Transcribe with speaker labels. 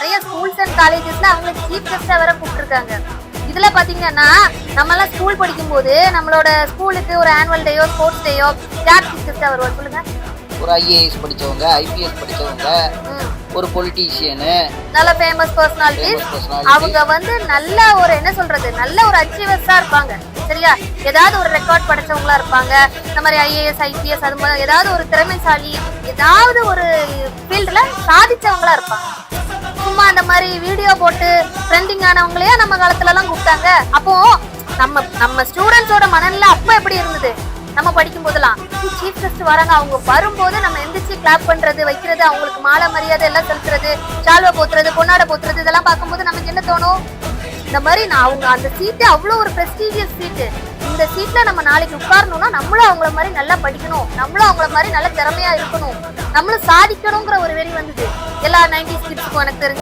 Speaker 1: நிறைய schools and காலேஜஸ்ல அவங்க chief கெஸ்டா வேற கூப்பிட்டுருக்காங்க. இதுல பாத்தீங்கன்னா நம்ம எல்லாம் ஸ்கூல் படிக்கும் போது நம்மளோட ஸ்கூலுக்கு ஒரு ஆனுவல் டேயோ ஸ்போர்ட்ஸ் டேயோ யார் சீஃப் கெஸ்டா வருவா சொல்லுங்க?
Speaker 2: ஒரு ஐஏஎஸ் படிச்சவங்க, ஐபிஎஸ் படிச்சவங்க, ஒரு பொலிட்டீஷியனு,
Speaker 1: நல்ல ஃபேமஸ் பர்சனாலிட்டிஸ். அவங்க வந்து நல்ல ஒரு என்ன சொல்றது, நல்ல ஒரு அச்சீவர்ஸா இருப்பாங்க. சரியா? ஏதாவது ஒரு ரெக்கார்ட் படிச்சவங்களா இருப்பாங்க. இந்த மாதிரி ஐஏஎஸ் ஐபிஎஸ் அது மாதிரி ஏதாவது ஒரு திறமைசாலி, ஏதாவது ஒரு ஃபீல்டுல சாதிச்சவங்களா இருப்பாங்க. சும்மா அந்த மாதிரி வீடியோ போட்டு ட்ரெண்டிங் ஆனவங்களையா நம்ம காலத்துல எல்லாம் கூப்பிட்டாங்க. அப்போ நம்ம ஸ்டூடெண்ட்ஸோட மனநிலை அப்ப எப்படி இருந்தது? நம்ம படிக்கும் போதெல்லாம் சீஃப் கெஸ்ட் வராங்க, அவங்க வரும்போது நம்ம எந்திரிச்சு கிளாப் பண்றது, வைக்கிறது, அவங்களுக்கு மாலை மரியாதை எல்லாம் செலுத்துறது, சால்வை போத்துறது, பொன்னாடை போத்துறது, இதெல்லாம் பார்க்கும்போது நமக்கு என்ன தோணும்? இந்த மாதிரி அவங்க அந்த சீட்டு அவ்வளோ ஒரு ப்ரெஸ்டீஜியஸ் சீட்டு. இந்த சீட்ல நம்ம நாளைக்கு உட்காரணும்னா நம்மளும் அவங்கள மாதிரி நல்லா படிக்கணும், நம்மளும் அவங்கள மாதிரி நல்ல திறமையா இருக்கணும், நம்மளும் சாதிக்கணுங்கிற ஒரு வெறி வந்தது எல்லா 90s கிட்ஸுக்கும் எனக்கு தெரிஞ்சு.